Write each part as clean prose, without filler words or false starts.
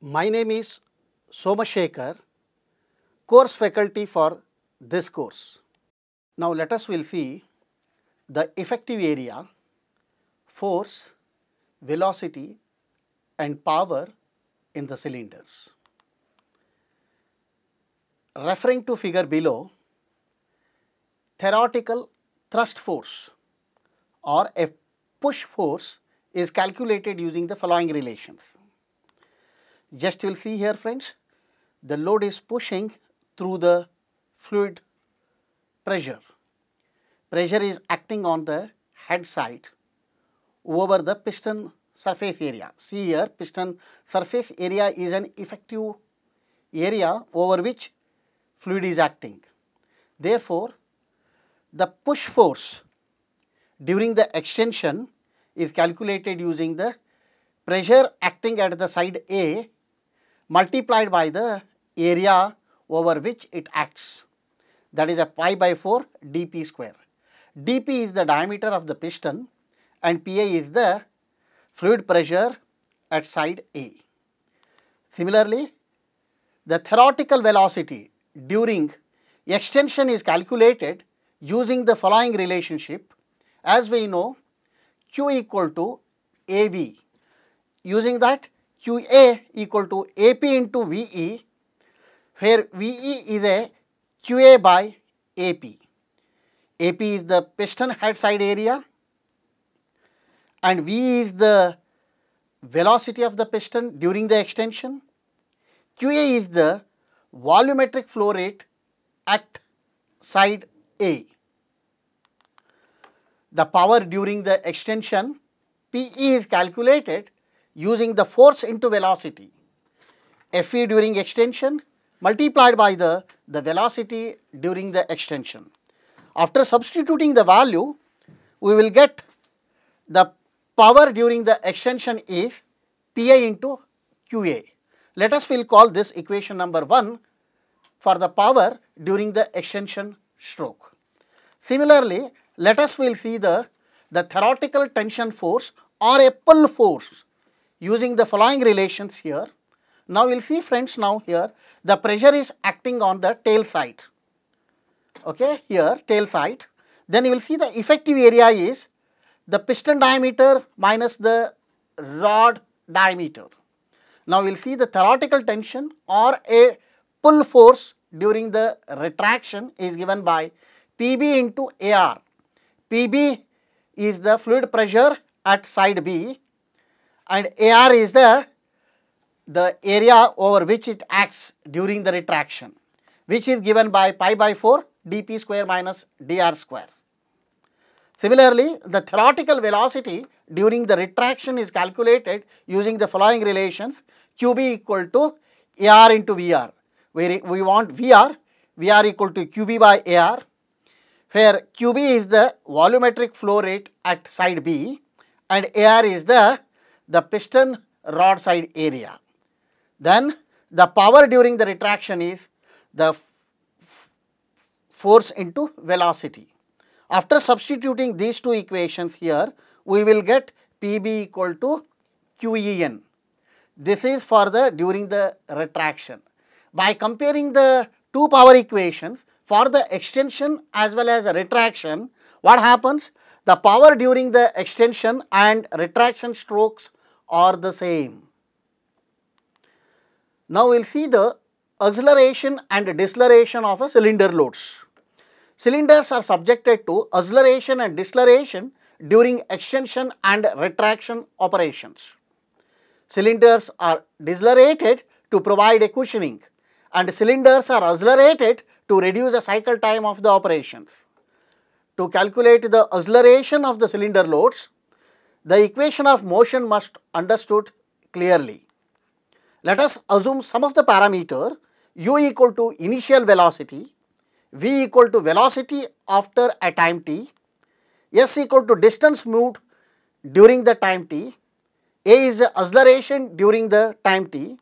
My name is Somashekar, course faculty for this course. Now let us will see the effective area, force, velocity and power in the cylinders. Referring to figure below, theoretical thrust force or a push force is calculated using the following relations. Just you will see here friends, the load is pushing through the fluid pressure. Pressure is acting on the head side over the piston surface area. See here, piston surface area is an effective area over which fluid is acting. Therefore, the push force during the extension is calculated using the pressure acting at the side A multiplied by the area over which it acts, that is a pi by 4 dp square. dp is the diameter of the piston and Pa is the fluid pressure at side A. Similarly, the theoretical velocity during extension is calculated using the following relationship. As we know, Q equal to AV. Using that, QA equal to AP into VE, where VE is a QA by AP. AP is the piston head side area and V is the velocity of the piston during the extension. QA is the volumetric flow rate at side A. The power during the extension, PE is calculated using the force into velocity. Fe during extension multiplied by the velocity during the extension. After substituting the value, we will get the power during the extension is Pa into Qa. Let us will call this equation number 1 for the power during the extension stroke. Similarly, let us will see the theoretical tension force or a pull force using the following relations here. Now, we will see friends, now here the pressure is acting on the tail side, okay, here tail side. Then you will see the effective area is the piston diameter minus the rod diameter. Now, we will see the theoretical tension or a pull force during the retraction is given by Pb into Ar. Pb is the fluid pressure at side B and Ar is the area over which it acts during the retraction, which is given by pi by 4 dp square minus dr square. Similarly, the theoretical velocity during the retraction is calculated using the following relations. Qb equal to Ar into Vr, where we want Vr equal to Qb by Ar, where Qb is the volumetric flow rate at side B and Ar is the piston rod side area. Then the power during the retraction is the force into velocity. After substituting these two equations here, we will get Pb equal to Qen. This is for the during the retraction. By comparing the two power equations for the extension as well as retraction, what happens? The power during the extension and retraction strokes are the same. Now, we will see the acceleration and deceleration of a cylinder loads. Cylinders are subjected to acceleration and deceleration during extension and retraction operations. Cylinders are decelerated to provide a cushioning and cylinders are accelerated to reduce the cycle time of the operations. To calculate the acceleration of the cylinder loads, the equation of motion must understood clearly. Let us assume some of the parameter u equal to initial velocity, v equal to velocity after a time t, s equal to distance moved during the time t, a is the acceleration during the time t.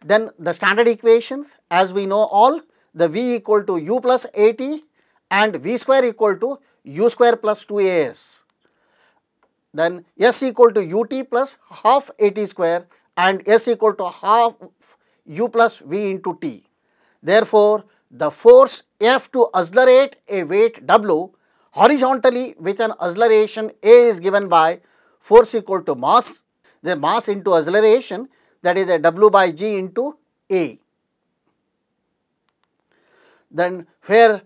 Then the standard equations, as we know all, the v equal to u plus at and v square equal to u square plus 2as. Then s equal to ut plus half at square and S equal to half U plus V into T. Therefore, the force F to accelerate a weight W horizontally with an acceleration A is given by force equal to mass, the mass into acceleration, that is a W by G into A. Then where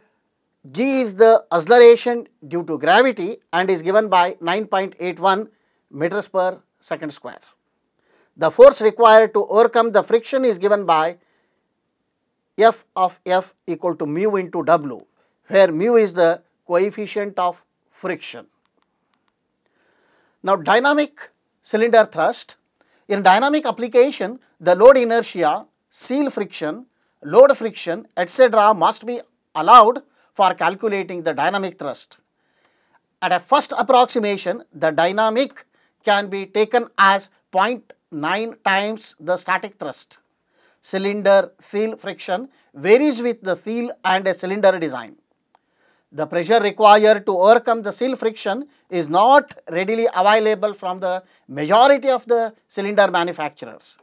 G is the acceleration due to gravity and is given by 9.81 meters per second square. The force required to overcome the friction is given by F of F equal to mu into W, where mu is the coefficient of friction. Now, dynamic cylinder thrust. In dynamic application, the load inertia, seal friction, load friction, etc. must be allowed for calculating the dynamic thrust. At a first approximation, the dynamic can be taken as 0.9 times the static thrust. Cylinder seal friction varies with the seal and a cylinder design. The pressure required to overcome the seal friction is not readily available from the majority of the cylinder manufacturers.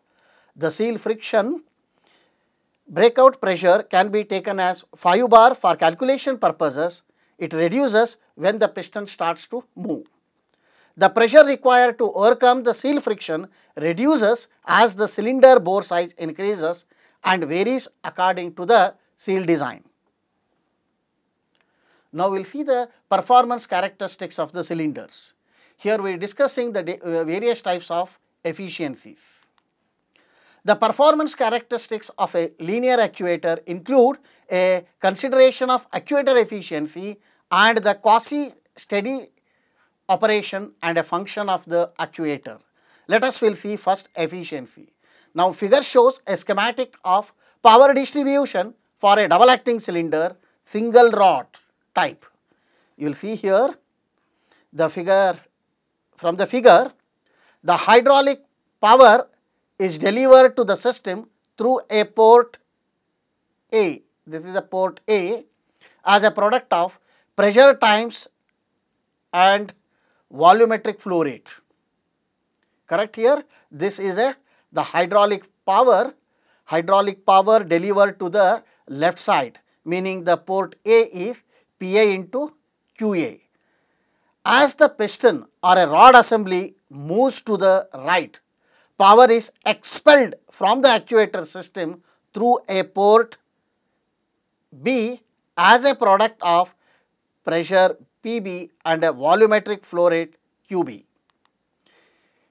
The seal friction breakout pressure can be taken as 5 bar for calculation purposes. It reduces when the piston starts to move. The pressure required to overcome the seal friction reduces as the cylinder bore size increases and varies according to the seal design. Now, we will see the performance characteristics of the cylinders. Here we are discussing the various types of efficiencies. The performance characteristics of a linear actuator include a consideration of actuator efficiency and the quasi-steady operation and a function of the actuator. Let us will see first efficiency. Now, figure shows a schematic of power distribution for a double acting cylinder single rod type. You will see here the figure, from the figure, the hydraulic power is delivered to the system through a port A. This is a port A as a product of pressure times and volumetric flow rate. Correct here? This is the hydraulic power delivered to the left side, meaning the port A is PA into QA. As the piston or a rod assembly moves to the right, power is expelled from the actuator system through a port B as a product of pressure PB and a volumetric flow rate QB.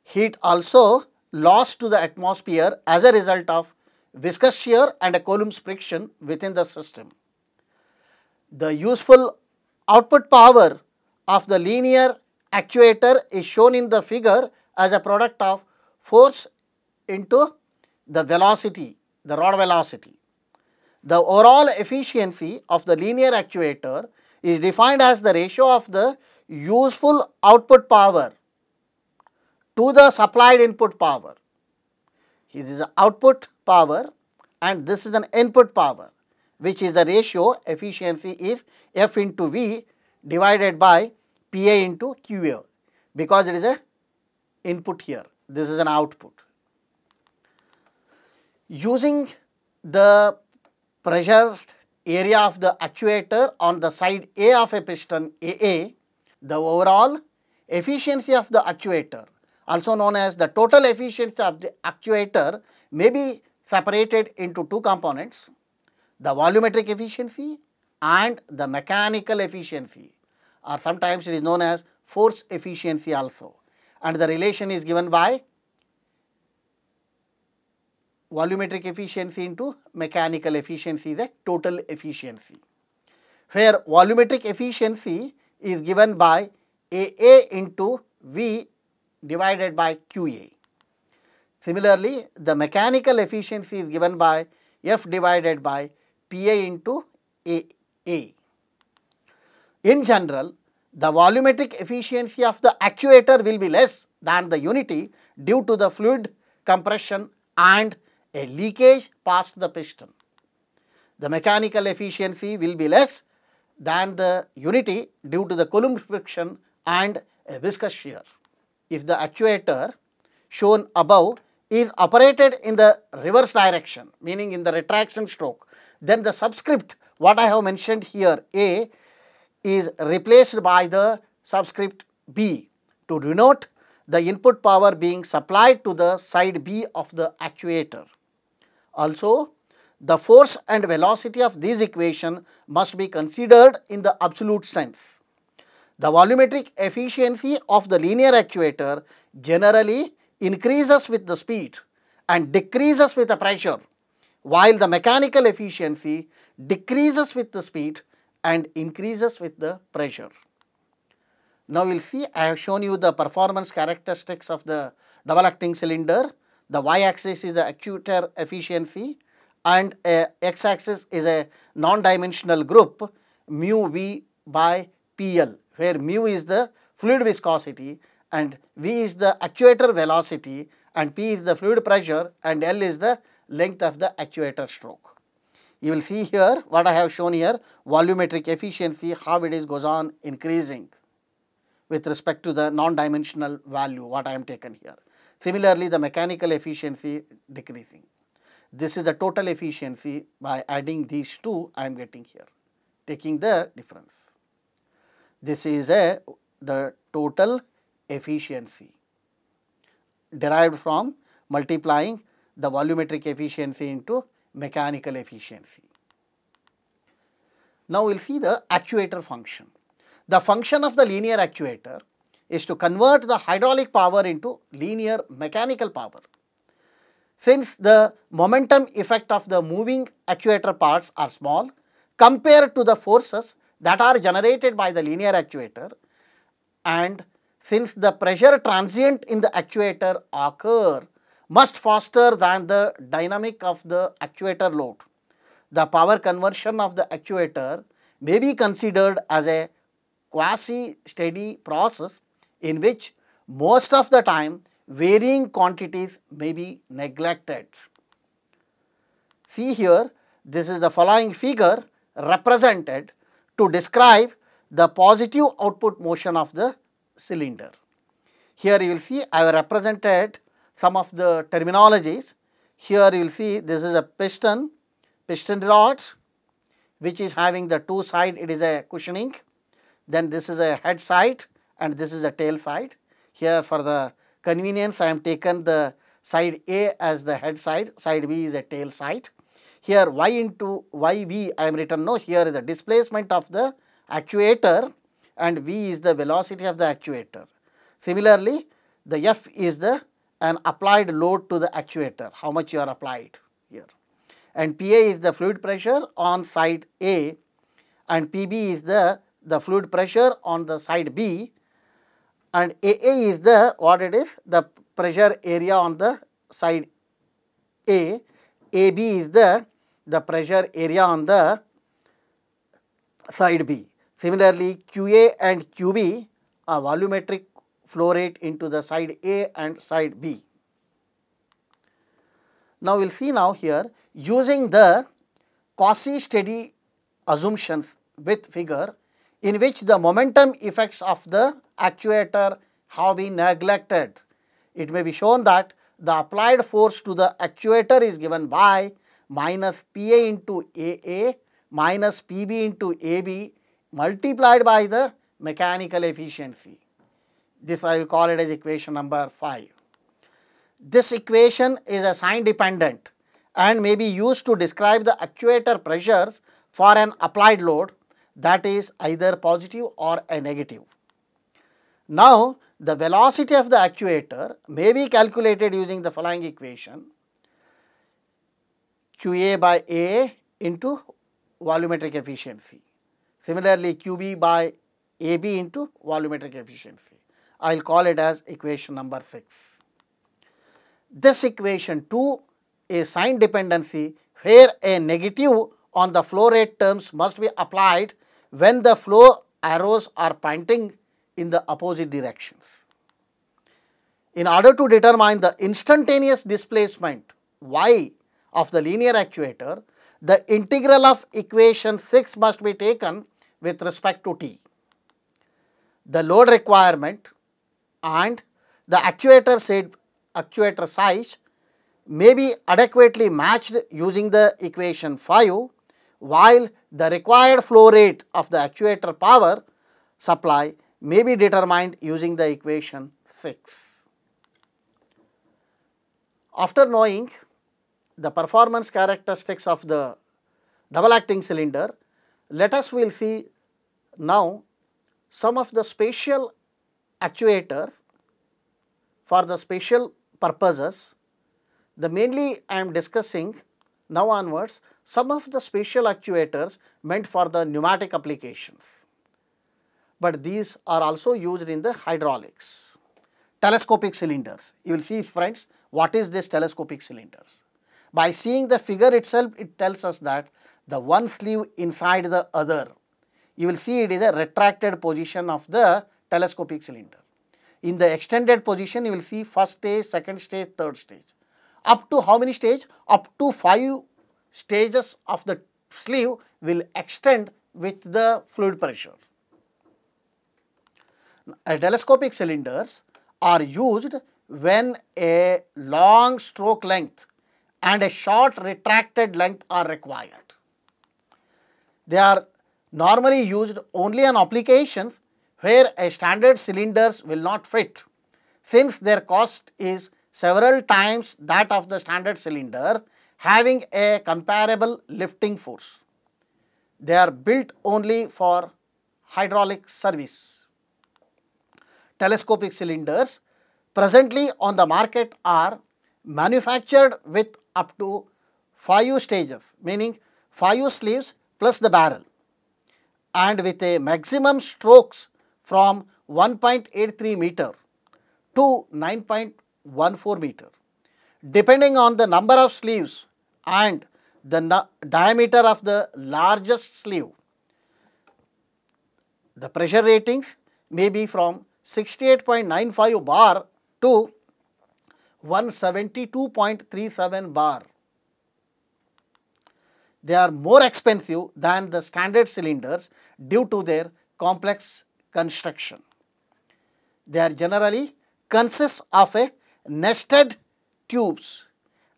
Heat also lost to the atmosphere as a result of viscous shear and a Coulomb's friction within the system. The useful output power of the linear actuator is shown in the figure as a product of force into the velocity, the rod velocity. The overall efficiency of the linear actuator is defined as the ratio of the useful output power to the supplied input power. This is the output power and this is an input power, which is the ratio. Efficiency is F into V divided by PA into QA, because it is a input here, this is an output. Using the pressure area of the actuator on the side A of a piston AA, the overall efficiency of the actuator, also known as the total efficiency of the actuator, may be separated into two components: the volumetric efficiency and the mechanical efficiency, or sometimes it is known as force efficiency also, and the relation is given by volumetric efficiency into mechanical efficiency, the total efficiency, where volumetric efficiency is given by AA into V divided by QA. Similarly, the mechanical efficiency is given by F divided by PA into AA. In general, the volumetric efficiency of the actuator will be less than the unity due to the fluid compression and a leakage past the piston. The mechanical efficiency will be less than the unity due to the Coulomb friction and a viscous shear. If the actuator shown above is operated in the reverse direction, meaning in the retraction stroke, then the subscript what I have mentioned here A is replaced by the subscript B to denote the input power being supplied to the side B of the actuator. Also, the force and velocity of this equation must be considered in the absolute sense. The volumetric efficiency of the linear actuator generally increases with the speed and decreases with the pressure, while the mechanical efficiency decreases with the speed and increases with the pressure. Now, we will see I have shown you the performance characteristics of the double acting cylinder. The y axis is the actuator efficiency and x axis is a non-dimensional group mu v by PL, where mu is the fluid viscosity and v is the actuator velocity and p is the fluid pressure and L is the length of the actuator stroke. You will see here what I have shown here, volumetric efficiency, how it is goes on increasing with respect to the non-dimensional value what I am taken here. Similarly, the mechanical efficiency decreasing. This is the total efficiency. By adding these two I am getting here, taking the difference. This is the total efficiency derived from multiplying the volumetric efficiency into mechanical efficiency. Now, we will see the actuator function. The function of the linear actuator is to convert the hydraulic power into linear mechanical power. Since the momentum effect of the moving actuator parts are small compared to the forces that are generated by the linear actuator, and since the pressure transient in the actuator occur much faster than the dynamic of the actuator load, the power conversion of the actuator may be considered as a quasi-steady process in which most of the time varying quantities may be neglected. See here, this is the following figure represented to describe the positive output motion of the cylinder. Here you will see I have represented some of the terminologies. Here you will see this is a piston rod which is having the two side, it is a cushioning. Then this is a head side and this is a tail side. Here for the convenience I am taken the side A as the head side, side B is a tail side. Here y into yv I am written, no, here is the displacement of the actuator and v is the velocity of the actuator. Similarly, the F is the an applied load to the actuator, how much you are applied here, and PA is the fluid pressure on side A and PB is the fluid pressure on the side B, and AA is the what it is, the pressure area on the side A, AB is the pressure area on the side B. Similarly, QA and QB are volumetric flow rate into the side A and side B. Now, we will see now here using the quasi-steady assumptions with figure in which the momentum effects of the actuator have been neglected. It may be shown that the applied force to the actuator is given by minus PA into AA minus PB into AB multiplied by the mechanical efficiency. This I will call it as equation number 5. This equation is a sign dependent and may be used to describe the actuator pressures for an applied load that is either positive or a negative. Now, the velocity of the actuator may be calculated using the following equation: QA by A into volumetric efficiency. Similarly, QB by AB into volumetric efficiency. I will call it as equation number 6. This equation 2 is sign dependency where a negative on the flow rate terms must be applied when the flow arrows are pointing in the opposite directions. In order to determine the instantaneous displacement y of the linear actuator, the integral of equation 6 must be taken with respect to t. The load requirement and the actuator size may be adequately matched using the equation 5, while the required flow rate of the actuator power supply may be determined using the equation 6. After knowing the performance characteristics of the double acting cylinder, let us will see now some of the special actuators for the special purposes. The mainly I am discussing now onwards some of the special actuators meant for the pneumatic applications, but these are also used in the hydraulics. Telescopic cylinders. You will see, friends, what is this telescopic cylinders. By seeing the figure itself, it tells us that the one sleeve inside the other. You will see it is a retracted position of the telescopic cylinder. In the extended position, you will see first stage, second stage, third stage. Up to how many stages? Up to 5 stages of the sleeve will extend with the fluid pressure. Telescopic cylinders are used when a long stroke length and a short retracted length are required. They are normally used only on applications where a standard cylinders will not fit, since their cost is several times that of the standard cylinder having a comparable lifting force. They are built only for hydraulic service. Telescopic cylinders presently on the market are manufactured with up to 5 stages, meaning 5 sleeves plus the barrel, and with a maximum strokes from 1.83 meter to 9.14 meter. Depending on the number of sleeves and the diameter of the largest sleeve, the pressure ratings may be from 68.95 bar to 172.37 bar. They are more expensive than the standard cylinders due to their complex construction. They are generally consist of a nested tubes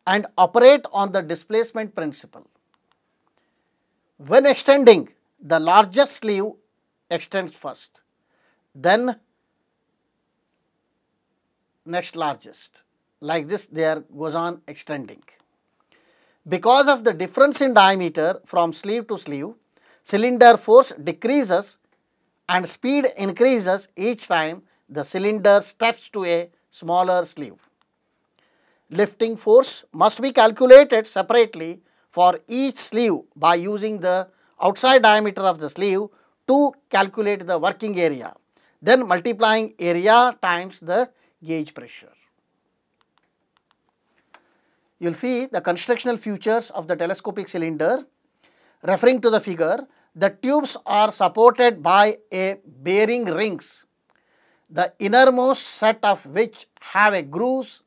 and operate on the displacement principle. When extending, the largest sleeve extends first, then next largest. Like this, there goes on extending. Because of the difference in diameter from sleeve to sleeve, cylinder force decreases and speed increases each time the cylinder steps to a smaller sleeve. Lifting force must be calculated separately for each sleeve by using the outside diameter of the sleeve to calculate the working area, then multiplying area times the gauge pressure. You will see the constructional features of the telescopic cylinder. Referring to the figure, the tubes are supported by a bearing rings, the innermost set of which have a grooves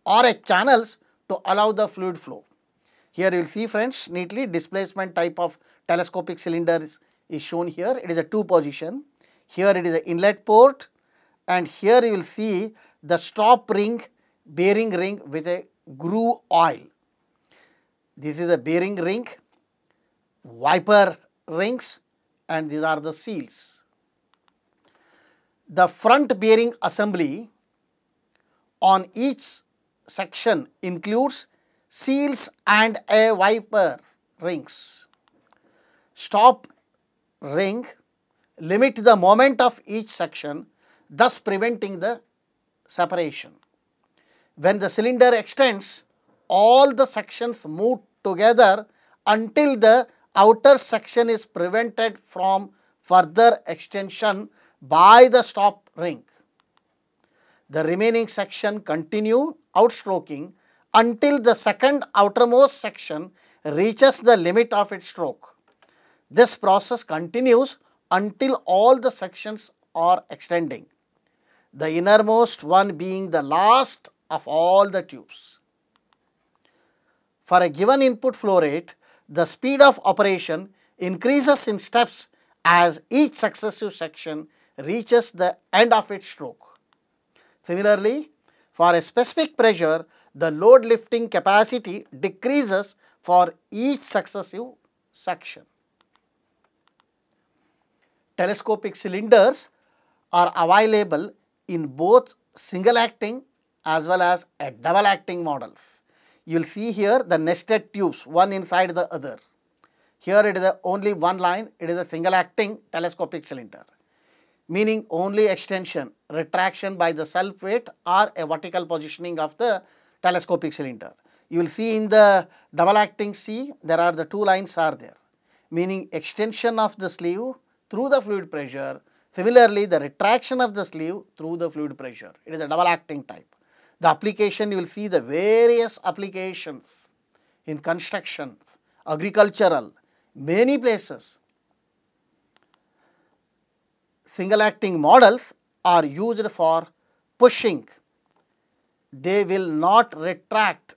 or a channels to allow the fluid flow. Here you will see, friends, neatly displacement type of telescopic cylinder is shown here. It is a 2 position. Here it is an inlet port, and here you will see the stop ring, bearing ring with a groove oil. This is a bearing ring, wiper rings, and these are the seals. The front bearing assembly on each section includes seals and a wiper rings. Stop ring limit the moment of each section, thus preventing the separation. When the cylinder extends, all the sections move together until the outer section is prevented from further extension by the stop ring. The remaining section continue outstroking until the second outermost section reaches the limit of its stroke. This process continues until all the sections are extending, the innermost one being the last of all the tubes. For a given input flow rate, the speed of operation increases in steps as each successive section reaches the end of its stroke. Similarly, for a specific pressure, the load lifting capacity decreases for each successive suction. Telescopic cylinders are available in both single acting as well as a double acting models. You will see here the nested tubes, one inside the other. Here it is only one line, it is a single acting telescopic cylinder, meaning only extension, retraction by the self weight or a vertical positioning of the telescopic cylinder. You will see in the double acting C, there are the two lines are there, meaning extension of the sleeve through the fluid pressure. Similarly, the retraction of the sleeve through the fluid pressure. It is a double acting type. The application, you will see the various applications in construction, agricultural, many places. Single acting models are used for pushing. They will not retract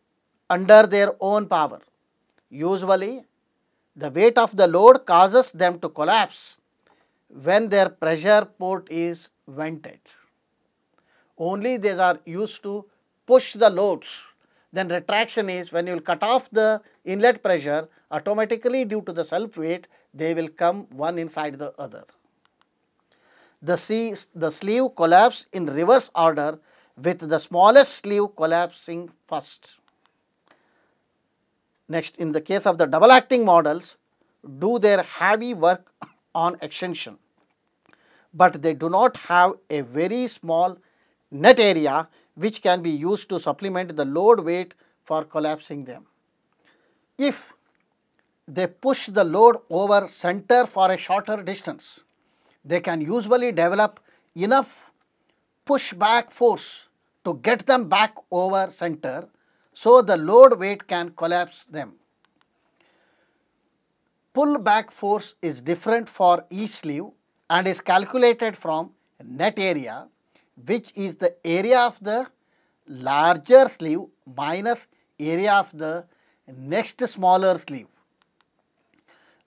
under their own power. Usually, the weight of the load causes them to collapse when their pressure port is vented. Only these are used to push the loads. Then retraction is when you will cut off the inlet pressure, automatically due to the self weight, they will come one inside the other. The sleeve collapse in reverse order with the smallest sleeve collapsing first. Next, in the case of the double acting models, do their heavy work on extension, but they do not have a very small net area which can be used to supplement the load weight for collapsing them. If they push the load over center for a shorter distance, they can usually develop enough pushback force to get them back over center, so the load weight can collapse them. Pull back force is different for each sleeve and is calculated from net area, which is the area of the larger sleeve minus area of the next smaller sleeve.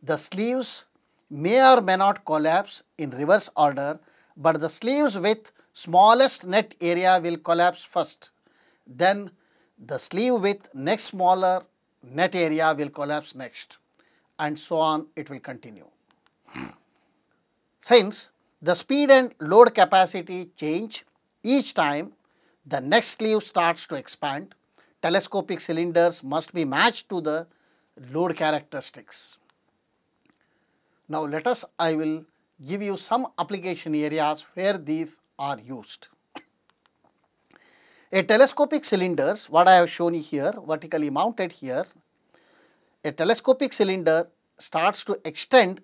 The sleeves may or may not collapse in reverse order, but the sleeves with smallest net area will collapse first. Then the sleeve with next smaller net area will collapse next, and so on it will continue. Since the speed and load capacity change each time the next sleeve starts to expand, telescopic cylinders must be matched to the load characteristics. Now, I will give you some application areas where these are used. A telescopic cylinders, what I have shown here, vertically mounted here, a telescopic cylinder starts to extend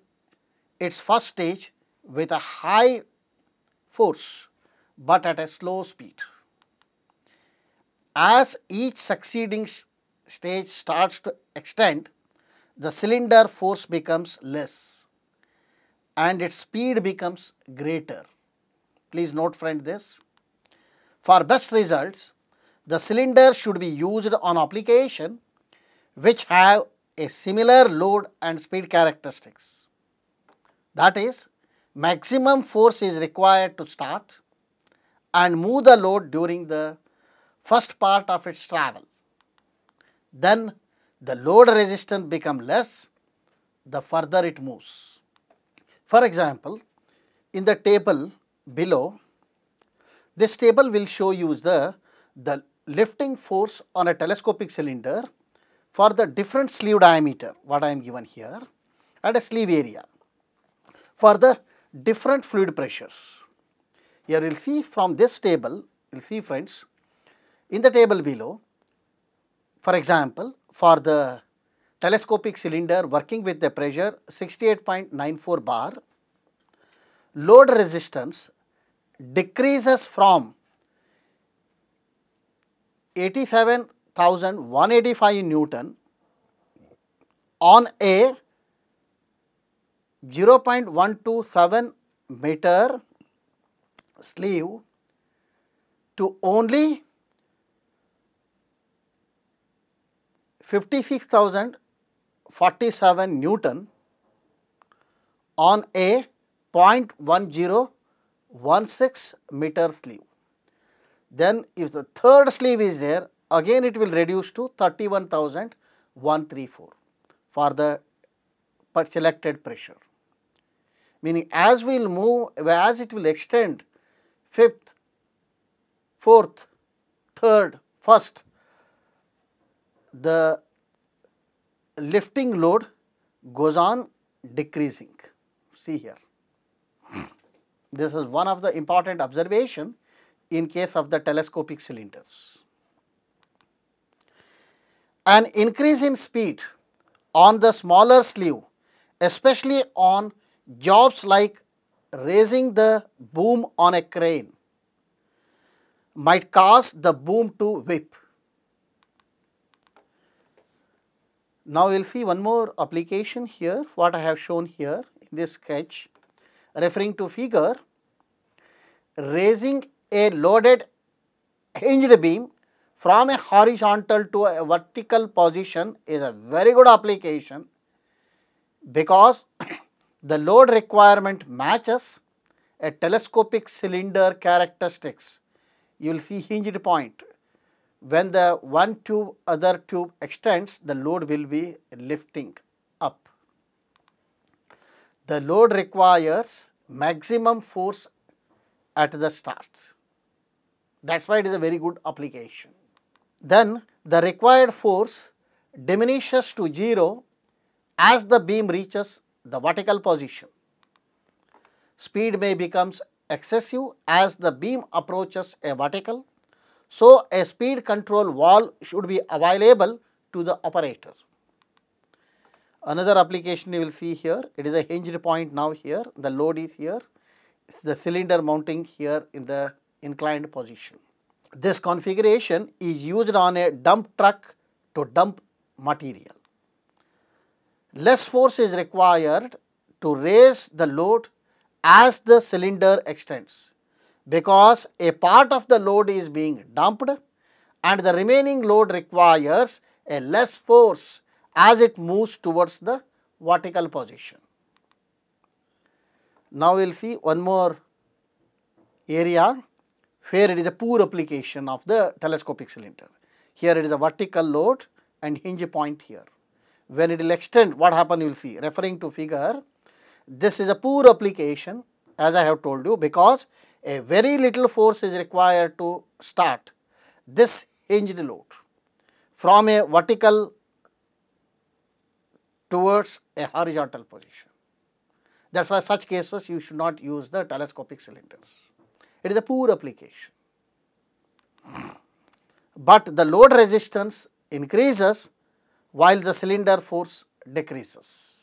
its first stage with a high force, but at a slow speed. As each succeeding stage starts to extend, the cylinder force becomes less and its speed becomes greater. Please note, friend, this. For best results, the cylinder should be used on application which have a similar load and speed characteristics. That is, maximum force is required to start and move the load during the first part of its travel. Then the load resistance becomes less the further it moves. For example, in the table below, this table will show you the lifting force on a telescopic cylinder for the different sleeve diameter, what I am given here, and a sleeve area for the different fluid pressures. Here you will see from this table, you will see, friends, in the table below, for example, for the telescopic cylinder working with the pressure 68.94 bar, load resistance decreases from 87,185 Newton on a 0.127 meter sleeve to only 56,047 Newton on a 0.1016 meter sleeve. Then if the third sleeve is there, again it will reduce to 31,134 for the selected pressure. Meaning as we will move, as it will extend 5th, 4th, 3rd, 1st, the lifting load goes on decreasing. See here. This is one of the important observation in case of the telescopic cylinders. An increase in speed on the smaller sleeve, especially on jobs like raising the boom on a crane, might cause the boom to whip. Now, we will see one more application here, what I have shown here in this sketch, referring to figure. Raising a loaded hinged beam from a horizontal to a vertical position is a very good application, because the load requirement matches a telescopic cylinder characteristics. You will see hinged point. When the one tube other tube extends, the load will be lifting up. The load requires maximum force at the start. That is why it is a very good application. Then the required force diminishes to 0 as the beam reaches the vertical position. Speed may become excessive as the beam approaches a vertical. So, a speed control valve should be available to the operator. Another application you will see here, it is a hinged point now here, the load is here, the cylinder mounting here in the inclined position. This configuration is used on a dump truck to dump material. Less force is required to raise the load as the cylinder extends, because a part of the load is being dumped and the remaining load requires a less force as it moves towards the vertical position. Now, we will see one more area where it is a poor application of the telescopic cylinder. Here it is a vertical load and hinge point here. When it will extend, what happen you will see, referring to figure, this is a poor application as I have told you, because a very little force is required to start this hinged load from a vertical towards a horizontal position. That is why such cases you should not use the telescopic cylinders. It is a poor application. But the load resistance increases while the cylinder force decreases.